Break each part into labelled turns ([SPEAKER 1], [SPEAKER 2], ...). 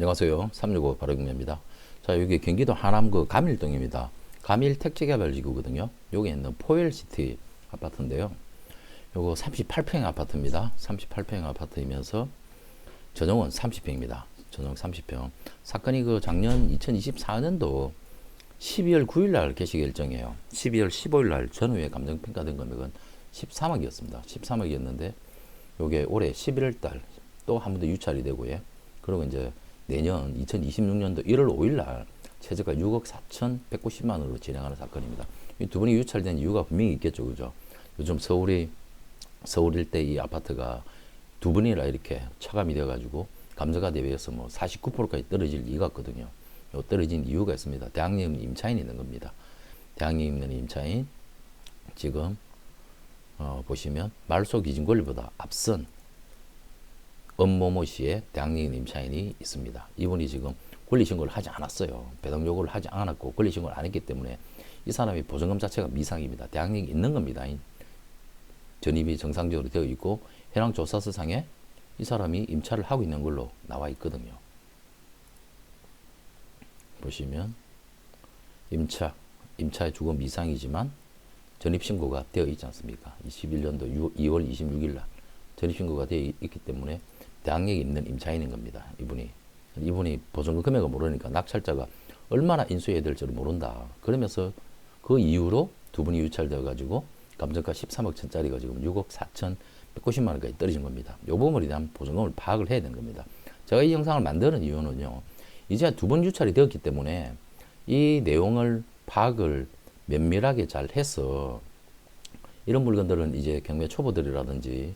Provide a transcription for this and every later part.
[SPEAKER 1] 안녕하세요. 365 바로경매입니다. 자, 여기 경기도 하남 그 감일동입니다. 감일 택지개발지구거든요. 여기 있는 포엘시티 아파트인데요. 요거 38평 아파트입니다. 38평 아파트이면서 전용은 30평입니다. 전용 30평. 사건이 그 작년 2024년도 12월 9일 날 개시 결정이에요. 12월 15일 날 전후에 감정평가된 금액은 13억이었습니다. 13억이었는데 요게 올해 11월 달 또 한 번 더 유찰이 되고요. 그리고 이제 내년 2026년도 1월 5일 날 최저가 6억 4,190만 원으로 진행하는 사건입니다. 이 두 분이 유찰된 이유가 분명히 있겠죠. 그죠? 요즘 서울 일대 이 아파트가 두 분이나 이렇게 차감이 되어가지고 감정가 대비해서 뭐 49%까지 떨어질 리가 없거든요. 요 떨어진 이유가 있습니다. 대학님 임차인이 있는 겁니다. 대학님 있는 임차인 지금 보시면 말소 기준 권리보다 앞선 엄모모 씨의 대학님 임차인이 있습니다. 이분이 지금 권리신고를 하지 않았어요. 배당 요구를 하지 않았고 권리신고를 안 했기 때문에 이 사람이 보증금 자체가 미상입니다. 대학님이 있는 겁니다. 전입이 정상적으로 되어 있고 현황 조사서상에 이 사람이 임차를 하고 있는 걸로 나와 있거든요. 보시면 임차의 주거 미상이지만 전입신고가 되어 있지 않습니까? 21년도 2월 26일 날 전입신고가 되어 있기 때문에 대항력이 있는 임차인인 겁니다. 이분이 보증금 금액을 모르니까 낙찰자가 얼마나 인수해야 될지를 모른다. 그러면서 그 이후로 두 분이 유찰되어 가지고 감정가 13억 천짜리가 지금 6억 4,190만 원까지 떨어진 겁니다. 이 부분에 대한 보증금을 파악을 해야 되는 겁니다. 제가 이 영상을 만드는 이유는요. 이제 두 번 유찰이 되었기 때문에 이 내용을 파악을 면밀하게 잘 해서 이런 물건들은 이제 경매 초보들이라든지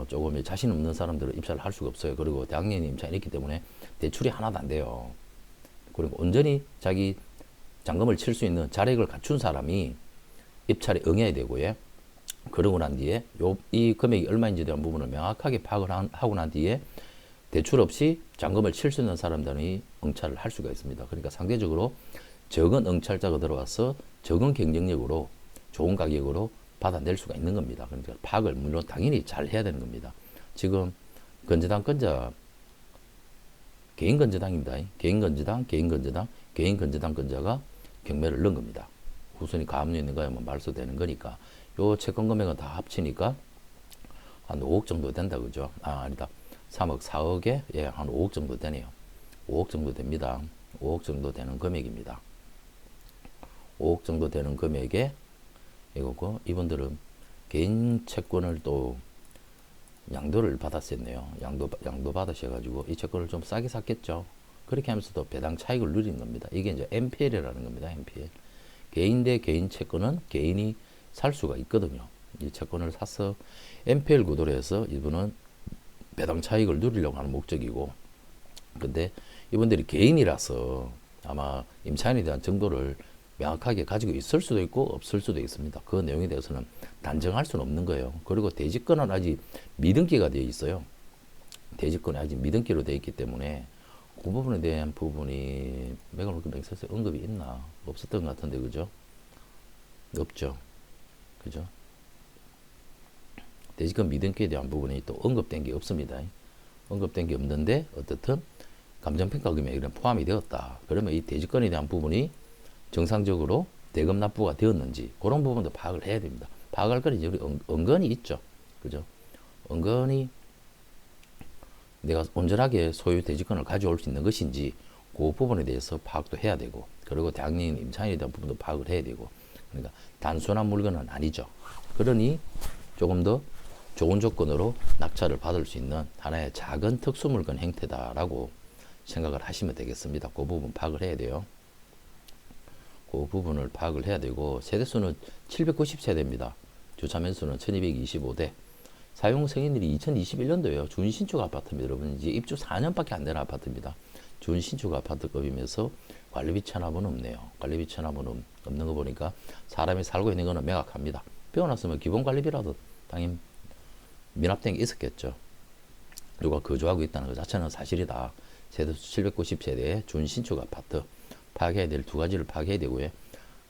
[SPEAKER 1] 조금 자신 없는 사람들은 입찰을 할 수가 없어요. 그리고 대학년이 임차인이 있기 때문에 대출이 하나도 안 돼요. 그리고 온전히 자기 잔금을 칠 수 있는 자력을 갖춘 사람이 입찰에 응해야 되고요. 그러고 난 뒤에 이 금액이 얼마인지에 대한 부분을 명확하게 파악을 하고 난 뒤에 대출 없이 잔금을 칠 수 있는 사람들이 응찰을 할 수가 있습니다. 그러니까 상대적으로 적은 응찰자가 들어와서 적은 경쟁력으로 좋은 가격으로 받아낼 수가 있는 겁니다. 그러니까 파악을 물론 당연히 잘 해야 되는 겁니다. 지금 건재당 건자 개인 건재당입니다. 개인 건재당 건자가 경매를 넣은 겁니다. 후순위 가압류 있는 거야 뭐 말소되는 거니까 요 채권 금액은 다 합치니까 한 5억 정도 된다 그죠? 아니다. 3억 4억에 한 5억 정도 되네요. 5억 정도 됩니다. 5억 정도 되는 금액입니다. 5억 정도 되는 금액에 이거고 이분들은 개인 채권을 또 양도를 받았었네요. 양도 받으셔가지고 이 채권을 좀 싸게 샀겠죠. 그렇게 하면서도 배당 차익을 누리는 겁니다. 이게 이제 NPL이라는 겁니다. NPL. 개인 대 개인 채권은 개인이 살 수가 있거든요. 이 채권을 사서 NPL 구도로 해서 이분은 배당 차익을 누리려고 하는 목적이고, 근데 이분들이 개인이라서 아마 임차인에 대한 정보를 명확하게 가지고 있을 수도 있고 없을 수도 있습니다. 그 내용에 대해서는 단정할 수는 없는 거예요. 그리고 대지권은 아직 미등기가 되어 있어요. 대지권이 아직 미등기로 되어 있기 때문에 그 부분에 대한 부분이 매각물건명세서 언급이 있나 없었던 것 같은데 그죠? 없죠. 그죠? 대지권 미등기에 대한 부분이 또 언급된 게 없습니다. 언급된 게 없는데 어떻든 감정평가 금액이 포함이 되었다. 그러면 이 대지권에 대한 부분이 정상적으로 대금 납부가 되었는지 그런 부분도 파악을 해야 됩니다. 파악할 건 이제 우리 은근히 있죠. 그죠? 은근히 내가 온전하게 소유 대지권을 가져올 수 있는 것인지 그 부분에 대해서 파악도 해야 되고, 그리고 대학님 임차인에 대한 부분도 파악을 해야 되고, 그러니까 단순한 물건은 아니죠. 그러니 조금 더 좋은 조건으로 낙찰을 받을 수 있는 하나의 작은 특수물건 형태다라고 생각을 하시면 되겠습니다. 그 부분 파악을 해야 돼요. 그 부분을 파악을 해야 되고, 세대수는 790세대입니다. 주차 면수는 1225대. 사용 승인일이 2021년도예요. 준신축 아파트입니다. 여러분 이제 입주 4년밖에 안 되는 아파트입니다. 준신축 아파트급이면서 관리비 체납은 없네요. 관리비 체납은 없는 거 보니까 사람이 살고 있는 거는 명확합니다. 비워놨으면 기본 관리비라도 당연히 미납된 게 있었겠죠. 누가 거주하고 있다는 것 자체는 사실이다. 세대수 790세대의 준신축 아파트 파악해야 될 두 가지를 파악해야 되고요.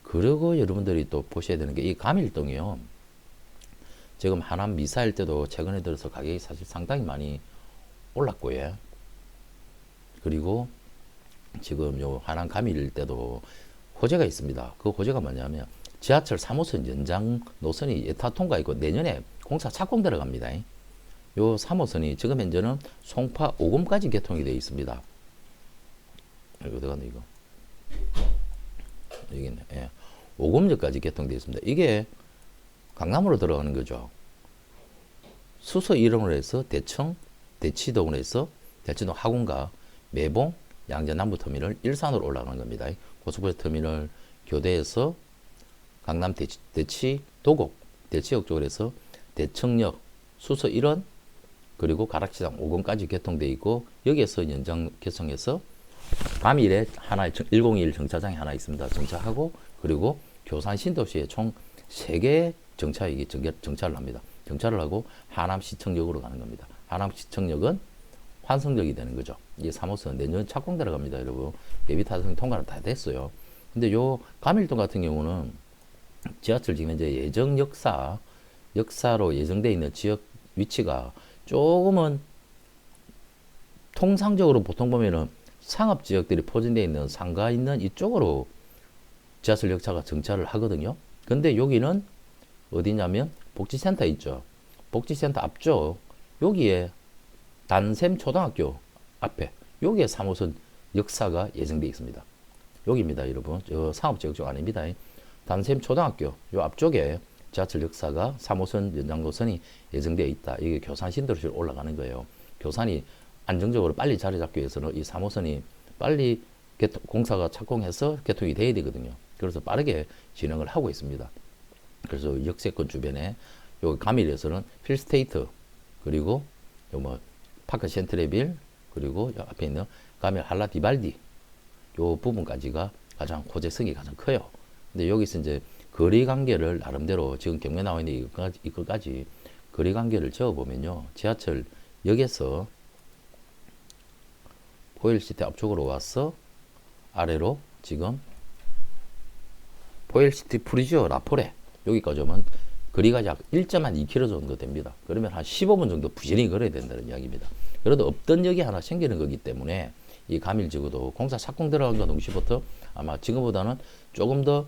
[SPEAKER 1] 그리고 여러분들이 또 보셔야 되는 게 이 감일동이요. 지금 하남 미사일 때도 최근에 들어서 가격이 사실 상당히 많이 올랐고요. 그리고 지금 요 하남 가밀 때도 호재가 있습니다. 그 호재가 뭐냐면 지하철 3호선 연장 노선이 예타 통과 있고 내년에 공사 착공 들어갑니다. 요 3호선이 지금 현재는 송파 오금까지 개통이 되어 있습니다. 여기 어디 갔네 이거. 여기 있네. 예. 오금역까지 개통되어 있습니다. 이게 강남으로 들어가는 거죠. 수서 이동을 해서 대청, 대치동을 해서 대치동 하군가, 매봉, 양재 남부터미널, 일산으로 올라가는 겁니다. 고속버스 터미널 교대에서 강남 대치, 도곡, 대치역 쪽으로 해서 대청역, 수서 1원, 그리고 가락시장 5건까지 개통되어 있고 여기에서 연장 개통해서 밤일에 하나 101 정차장이 하나 있습니다. 정차하고 그리고 교산 신도시에 총 3개 정차역이 정차를 합니다. 정차를 하고 하남시청역으로 가는 겁니다. 하남시청역은 환승역이 되는 거죠. 이 3호선 내년 착공 들어갑니다, 여러분. 예비 타당 통과는 다 됐어요. 근데 요 가밀동 같은 경우는 지하철 지금 이제 예정 역사로 예정되어 있는 지역 위치가 조금은 통상적으로 보통 보면은 상업 지역들이 포진되어 있는 상가 있는 이쪽으로 지하철 역차가 정차를 하거든요. 근데 여기는 어디냐면 복지센터 있죠. 복지센터 앞쪽 여기에 단샘 초등학교 앞에 여기에 3호선 역사가 예정되어 있습니다. 여기입니다, 여러분. 저 상업지역 쪽 아닙니다. 단샘 초등학교 요 앞쪽에 지하철 역사가 3호선 연장노선이 예정되어 있다. 이게 교산 신도시로 올라가는 거예요. 교산이 안정적으로 빨리 자리 잡기 위해서는 이 3호선이 빨리 공사가 착공해서 개통이 돼야 되거든요. 그래서 빠르게 진행을 하고 있습니다. 그래서 역세권 주변에 요 가밀에서는 필스테이트 그리고 요 뭐 파크 센트레빌 그리고 요 앞에 있는 가밀 할라 디발디 요 부분까지가 가장 호재성이 가장 커요. 근데 여기서 이제 거리 관계를 나름대로 지금 경매 나와 있는 이거까지 거리 관계를 적어보면요. 지하철 역에서 포일시티 앞쪽으로 와서 아래로 지금 포일시티 프리지오 라포레 여기까지 오면 거리가 약 1.2km 정도 됩니다. 그러면 한 15분 정도 부지런히 걸어야 된다는 이야기입니다. 그래도 없던 역이 하나 생기는 거기 때문에 이 가밀지구도 공사 착공 들어간과 동시부터 아마 지금보다는 조금 더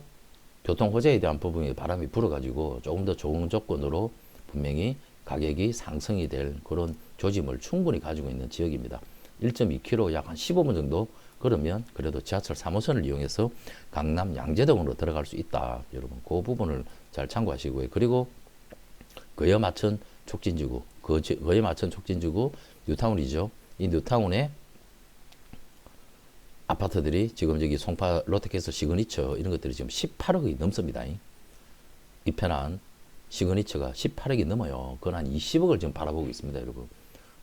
[SPEAKER 1] 교통 호재에 대한 부분에 바람이 불어가지고 조금 더 좋은 조건으로 분명히 가격이 상승이 될 그런 조짐을 충분히 가지고 있는 지역입니다. 1.2km 약 한 15분 정도 그러면 그래도 지하철 3호선을 이용해서 강남 양재동으로 들어갈 수 있다. 여러분 그 부분을 잘 참고하시고요. 그리고 거여 마천 촉진지구 거여 마천 촉진지구 뉴타운이죠. 이 뉴타운에 아파트들이 지금 저기 송파 롯데캐슬 시그니처 이런 것들이 지금 18억이 넘습니다. 이편한 시그니처가 18억이 넘어요. 그건 한 20억을 지금 바라보고 있습니다, 여러분.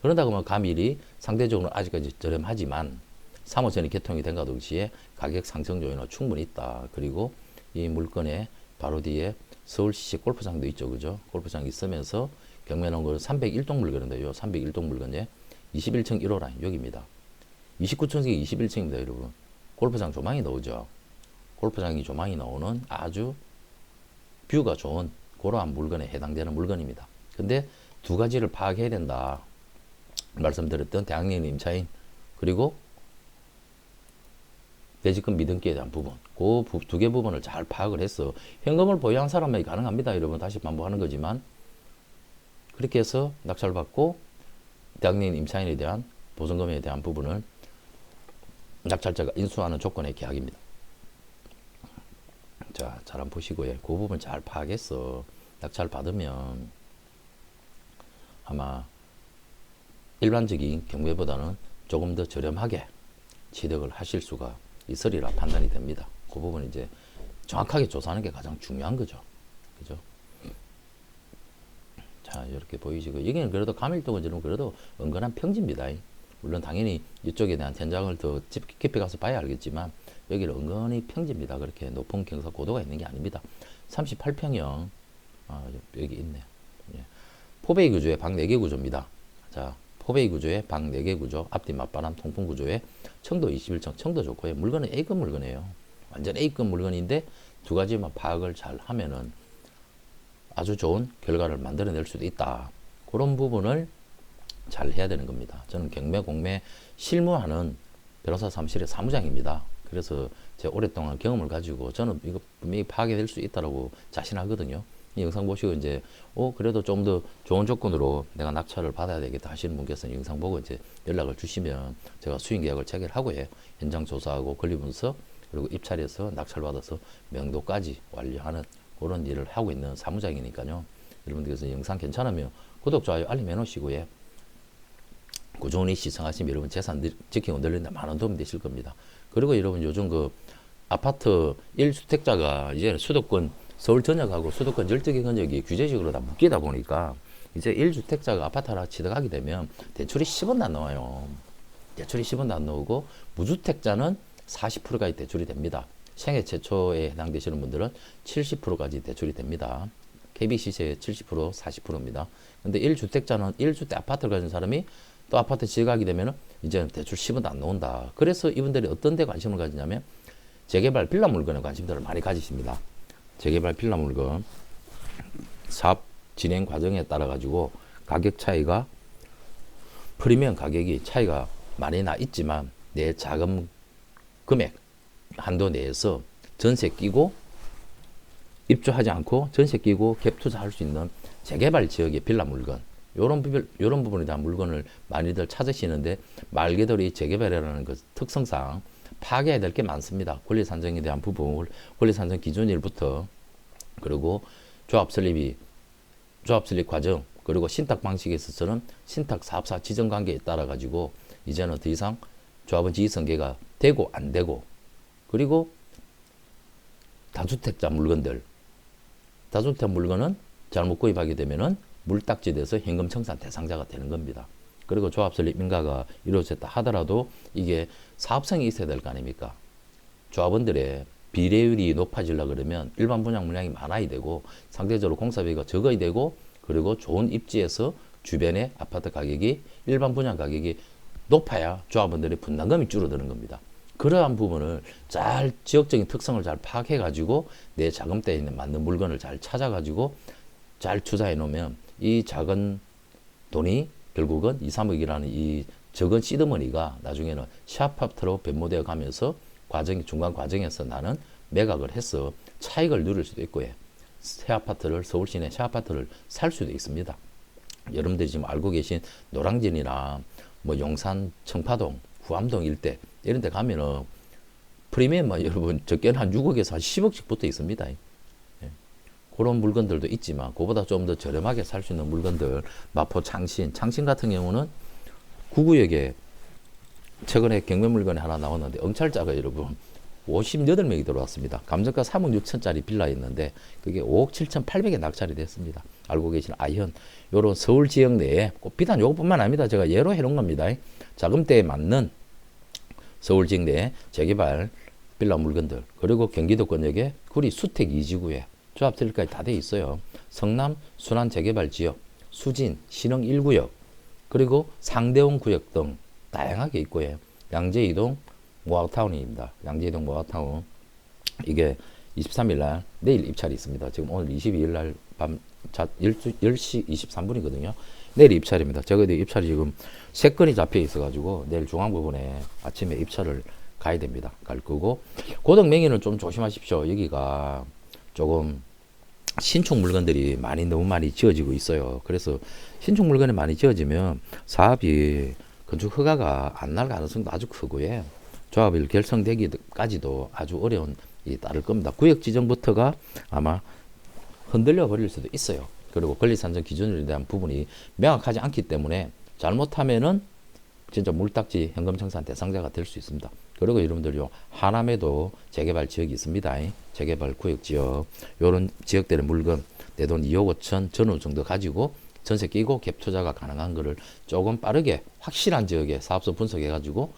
[SPEAKER 1] 그런다고 하면 가밀이 상대적으로 아직까지 저렴하지만 3호선이 개통이 된과 동시에 가격 상승 요인은 충분히 있다. 그리고 이 물건의 바로 뒤에 서울시 골프장도 있죠, 그죠? 골프장이 있으면서 경매 나온 거 301동 물건인데요. 301동 물건에 21층 1호 라인 여기입니다. 29층이 21층입니다, 여러분. 골프장 조망이 나오죠. 골프장이 조망이 나오는 아주 뷰가 좋은 그러한 물건에 해당되는 물건입니다. 근데 두 가지를 파악해야 된다. 말씀드렸던 대학령 임차인 그리고 대지권 미등기에 대한 부분 그 두 개 부분을 잘 파악을 해서 현금을 보유한 사람에게 가능합니다. 여러분 다시 반복하는 거지만 그렇게 해서 낙찰받고 대학령 임차인에 대한 보증금에 대한 부분을 낙찰자가 인수하는 조건의 계약입니다. 자, 잘 한번 보시고요. 그 부분 잘 파악해서 낙찰 받으면 아마 일반적인 경매보다는 조금 더 저렴하게 취득을 하실 수가 있으리라 판단이 됩니다. 그 부분 이제 정확하게 조사하는 게 가장 중요한 거죠. 그죠? 자, 이렇게 보이시고 여기는 그래도 가밀동은 지금 그래도 은근한 평지입니다. 물론 당연히 이쪽에 대한 현장을 더 깊이 가서 봐야 알겠지만 여기는 은근히 평지입니다. 그렇게 높은 경사 고도가 있는 게 아닙니다. 38평형 여기 있네. 예. 포베이 구조의 방 4개 구조입니다. 자, 포베이 구조의 방 4개 구조, 앞뒤 맞바람 통풍 구조의 청도 21층, 청도 좋고요. 물건은 A급 물건이에요. 완전 A급 물건인데 두 가지만 파악을 잘 하면은 아주 좋은 결과를 만들어낼 수도 있다. 그런 부분을 잘 해야 되는 겁니다. 저는 경매, 공매, 실무하는 변호사 사무실의 사무장입니다. 그래서 제가 오랫동안 경험을 가지고 저는 이거 분명히 파괴될 수 있다라고 자신하거든요. 이 영상 보시고 이제 그래도 좀 더 좋은 조건으로 내가 낙찰을 받아야 되겠다 하시는 분께서는 영상 보고 이제 연락을 주시면 제가 수익 계약을 체결하고요. 현장 조사하고 권리 분석 그리고 입찰해서 낙찰 받아서 명도까지 완료하는 그런 일을 하고 있는 사무장이니까요. 여러분들께서 영상 괜찮으면 구독, 좋아요, 알림 해놓으시고요. 꾸준히 시청하시면 여러분 재산 지키고 늘리는데 많은 도움이 되실 겁니다. 그리고 여러분 요즘 그 아파트 1주택자가 이제 수도권 서울 전역하고 수도권 절대 권역이 규제적으로 다 묶이다 보니까 이제 1주택자가 아파트 하나 취득하게 되면 대출이 10원도 안 나와요. 대출이 10원도 안 나오고 무주택자는 40%까지 대출이 됩니다. 생애 최초에 해당되시는 분들은 70%까지 대출이 됩니다. KB시세의 70%, 40%입니다. 근데 1주택자는 1주택 아파트를 가진 사람이 또 아파트 취득하게 되면 이제는 대출 10원도 안 나온다. 그래서 이분들이 어떤 데 관심을 가지냐면 재개발 빌라 물건에 관심들을 많이 가지십니다. 재개발 빌라 물건 사업 진행 과정에 따라 가지고 가격 차이가 프리미엄 가격이 차이가 많이 나 있지만 내 자금 금액 한도 내에서 전세 끼고 입주하지 않고 전세 끼고 갭 투자할 수 있는 재개발 지역의 빌라 물건 요런 부분에 대한 물건을 많이들 찾으시는데 말 그대로 이 재개발이라는 그 특성상 파괴해야 될 게 많습니다. 권리 산정에 대한 부분, 권리 산정 기준일부터 그리고 조합 설립 과정 그리고 신탁 방식에 있어서는 신탁 사업사 지정 관계에 따라 가지고 이제는 더 이상 조합은 지휘성계가 되고 안 되고 그리고 다주택자 물건들 다주택 물건은 잘못 구입하게 되면은 물딱지돼서 현금 청산 대상자가 되는 겁니다. 그리고 조합 설립 인가가 이루어졌다 하더라도 이게 사업성이 있어야 될 거 아닙니까? 조합원들의 비례율이 높아지려 그러면 일반 분양 물량이 많아야 되고 상대적으로 공사비가 적어야 되고 그리고 좋은 입지에서 주변의 아파트 가격이 일반 분양 가격이 높아야 조합원들의 분담금이 줄어드는 겁니다. 그러한 부분을 잘 지역적인 특성을 잘 파악해 가지고 내 자금대에 있는 맞는 물건을 잘 찾아 가지고 잘 투자해 놓으면 이 작은 돈이 결국은 2, 3억이라는 이 적은 시드머니가 나중에는 샤파트로 변모되어 가면서 중간 과정에서 나는 매각을 해서 차익을 누릴 수도 있고요. 새 아파트를 서울 시내 새 아파트를 살 수도 있습니다. 여러분들이 지금 알고 계신 노량진이나 뭐 용산, 청파동, 후암동 일대 이런 데 가면은 프리미엄만 여러분 적게는 한 6억에서 한 10억씩 붙어 있습니다. 예. 그런 물건들도 있지만 그보다 좀 더 저렴하게 살 수 있는 물건들 마포 창신 같은 경우는 구구역에 최근에 경매 물건이 하나 나왔는데 응찰자가 여러분 58명이 들어왔습니다. 감정가 3억 6천짜리 빌라였는데 그게 5억 7천8백에 낙찰이 됐습니다. 알고 계시는 아현 요런 서울 지역 내에 꼭 비단 요것뿐만 아닙니다. 제가 예로 해놓은 겁니다. 자금대에 맞는 서울 지역 내에 재개발 빌라 물건들 그리고 경기도 권역에 구리 수택 2지구에 조합 설립까지 다 돼 있어요. 성남 순환 재개발 지역, 수진 신흥 1구역 그리고 상대원 구역 등 다양하게 있고요. 양재이동 모아타운입니다. 양재이동 모아타운 이게 23일 날 내일 입찰이 있습니다. 지금 오늘 22일 날 밤 10시 23분이거든요. 내일 입찰입니다. 저거도 입찰이 지금 3건이 잡혀 있어 가지고 내일 중앙 부분에 아침에 입찰을 가야 됩니다. 갈 거고 고등 명의는 좀 조심하십시오. 여기가 조금 신축 물건들이 너무 많이 지어지고 있어요. 그래서 신축 물건이 많이 지어지면 사업이 건축 허가가 안 날 가능성도 아주 크고요. 조합일 결성되기까지도 아주 어려운 일이 따를 겁니다. 구역 지정부터가 아마 흔들려 버릴 수도 있어요. 그리고 권리 산정 기준에 대한 부분이 명확하지 않기 때문에 잘못하면은 진짜 물딱지 현금 청산 대상자가 될 수 있습니다. 그리고 여러분들요 하남에도 재개발 지역이 있습니다. 재개발 구역 지역 요런 지역들의 물건 내 돈 2억 5천 전후 정도 가지고 전세 끼고 갭 투자가 가능한 거를 조금 빠르게 확실한 지역에 사업소 분석해 가지고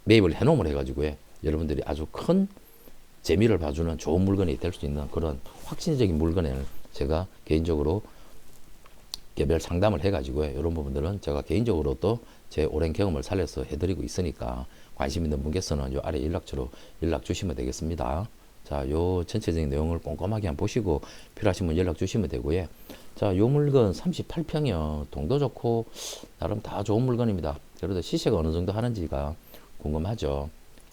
[SPEAKER 1] 매입을 해놓으면 해가지고요 여러분들이 아주 큰 재미를 봐주는 좋은 물건이 될 수 있는 그런 확신적인 물건을 제가 개인적으로 개별 상담을 해가지고요 이런 부분들은 제가 개인적으로 또 제 오랜 경험을 살려서 해드리고 있으니까 관심 있는 분께서는 요 아래 연락처로 연락 주시면 되겠습니다. 자, 요 전체적인 내용을 꼼꼼하게 한번 보시고 필요하신 분 연락 주시면 되고요. 자, 요 물건 38평이요. 동도 좋고 나름 다 좋은 물건입니다. 그래도 시세가 어느 정도 하는지가 궁금하죠.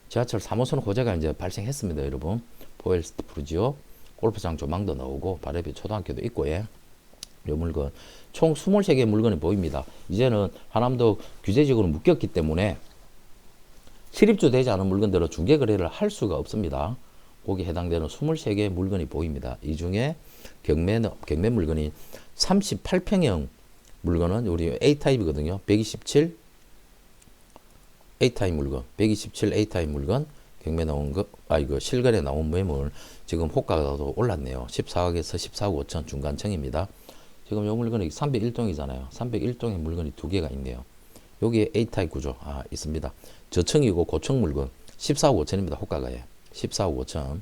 [SPEAKER 1] 지하철 3호선 호재가 이제 발생했습니다, 여러분. 포엘스트 푸르지오 골프장 조망도 나오고 바레비 초등학교도 있고 예. 이 물건 총 23개의 물건이 보입니다. 이제는 하남도 규제적으로 묶였기 때문에 실입주 되지 않은 물건들은 중개 거래를 할 수가 없습니다. 거기에 해당되는 23개의 물건이 보입니다. 이 중에 경매 물건이 38평형 물건은 우리 A타입이거든요. 127 A타입 물건, 127 A타입 물건 경매 나온 거, 이거 실거래 나온 매물 지금 호가가 더 올랐네요. 14억에서 14억 5천 중간층입니다. 지금 이 물건이 301동이잖아요. 301동의 물건이 두 개가 있네요. 여기에 A타입 구조 있습니다. 저층이고 고층 물건 14억 5천입니다. 호가가 14억 5천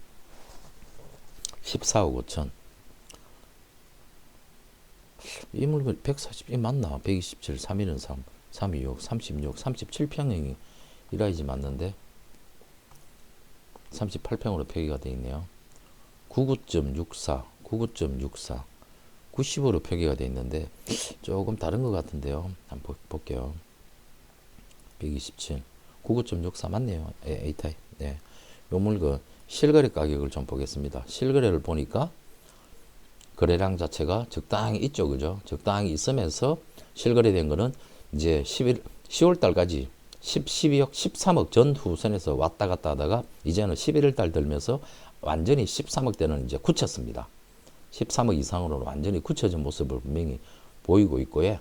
[SPEAKER 1] 14억 5천 이 물건 140이 맞나? 127 3일은 3 326 36 37평형이 이라이지 맞는데 38평으로 표기가 되어 있네요. 99.64 99.64 95로 표기가 되어 있는데 조금 다른 것 같은데요. 한번 볼게요. 127 99.64 맞네요. A타입. 네. 요 물건 실거래 가격을 좀 보겠습니다. 실거래를 보니까 거래량 자체가 적당히 있죠. 그죠? 적당히 있으면서 실거래된 거는 이제 10월 달까지 12억, 13억 전후선에서 왔다 갔다 하다가 이제는 11월 달 들면서 완전히 13억대는 이제 굳혔습니다. 13억 이상으로 완전히 굳혀진 모습을 분명히 보이고 있고요.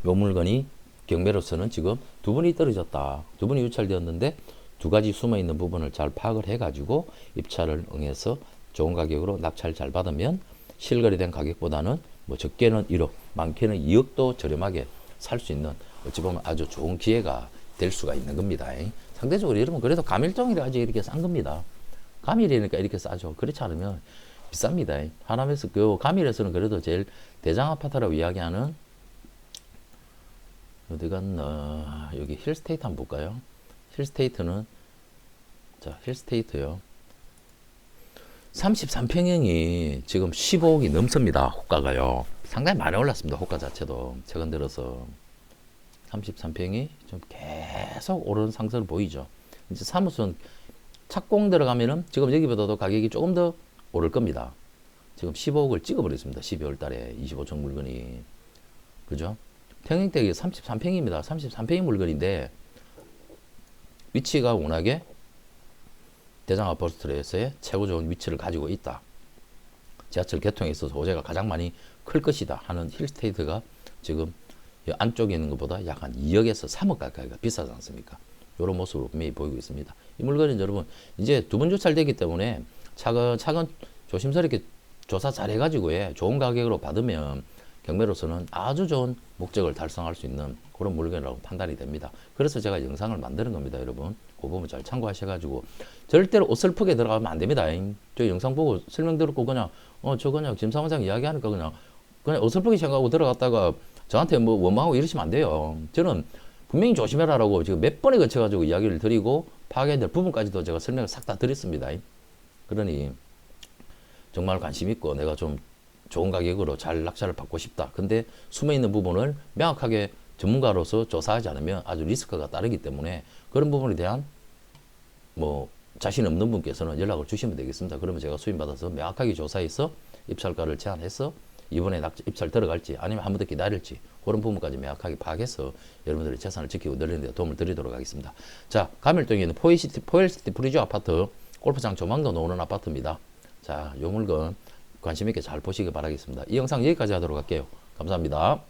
[SPEAKER 1] 요 물건이 경매로서는 지금 두 분이 떨어졌다. 두 분이 유찰되었는데 두 가지 숨어 있는 부분을 잘 파악을 해가지고 입찰을 응해서 좋은 가격으로 낙찰 잘 받으면 실거래된 가격보다는 뭐 적게는 1억, 많게는 2억도 저렴하게 살 수 있는 어찌 보면 아주 좋은 기회가 될 수가 있는 겁니다. 상대적으로 여러분 그래도 감일동이라 아직 이렇게 싼 겁니다. 감일이니까 이렇게 싸죠. 그렇지 않으면 비쌉니다. 하남에서 그 감일에서는 그래도 제일 대장 아파트라고 이야기하는 어디 갔나 여기 힐스테이트 한번 볼까요? 힐스테이트는 자 힐스테이트요. 33평형이 지금 15억이 넘습니다. 호가가요. 상당히 많이 올랐습니다. 호가 자체도 최근 들어서 33평이 좀 계속 오르는 상승을 보이죠. 이제 사무소는 착공 들어가면은 지금 여기보다도 가격이 조금 더 오를 겁니다. 지금 15억을 찍어버렸습니다. 12월 달에 25층 물건이. 그죠? 평형대기 33평입니다. 33평의 물건인데 위치가 워낙에 대장 아파트에서의 최고 좋은 위치를 가지고 있다. 지하철 개통에 있어서 호재가 가장 많이 클 것이다 하는 힐스테이트가 지금 안쪽에 있는 것보다 약 한 2억에서 3억 가까이가 비싸지 않습니까? 이런 모습으로 분명히 보이고 있습니다. 이 물건은 여러분 이제 두 번 조찰되기 때문에 차근차근 조심스럽게 조사 잘 해가지고 좋은 가격으로 받으면 경매로서는 아주 좋은 목적을 달성할 수 있는 그런 물건이라고 판단이 됩니다. 그래서 제가 영상을 만드는 겁니다, 여러분. 그 부분 잘 참고하셔가지고 절대로 어설프게 들어가면 안 됩니다. 저 영상 보고 설명 듣고 그냥 저 그냥 김 사무장 이야기하니까 그냥 어설프게 생각하고 들어갔다가 저한테 뭐 원망하고 이러시면 안 돼요. 저는 분명히 조심해라라고 지금 몇 번에 거쳐가지고 이야기를 드리고 파악해야 될 부분까지도 제가 설명을 싹 다 드렸습니다. 그러니 정말 관심 있고 내가 좀 좋은 가격으로 잘 낙찰을 받고 싶다. 근데 숨어있는 부분을 명확하게 전문가로서 조사하지 않으면 아주 리스크가 따르기 때문에 그런 부분에 대한 뭐 자신 없는 분께서는 연락을 주시면 되겠습니다. 그러면 제가 수임받아서 명확하게 조사해서 입찰가를 제안해서 이번에 입찰 들어갈지 아니면 한 번 더 기다릴지 그런 부분까지 명확하게 파악해서 여러분들의 재산을 지키고 늘리는 데 도움을 드리도록 하겠습니다. 자, 감일동에 있는 포엘시티 프리지오 아파트 골프장 조망도 나오는 아파트입니다. 자, 요 물건 관심 있게 잘 보시기 바라겠습니다. 이 영상 여기까지 하도록 할게요. 감사합니다.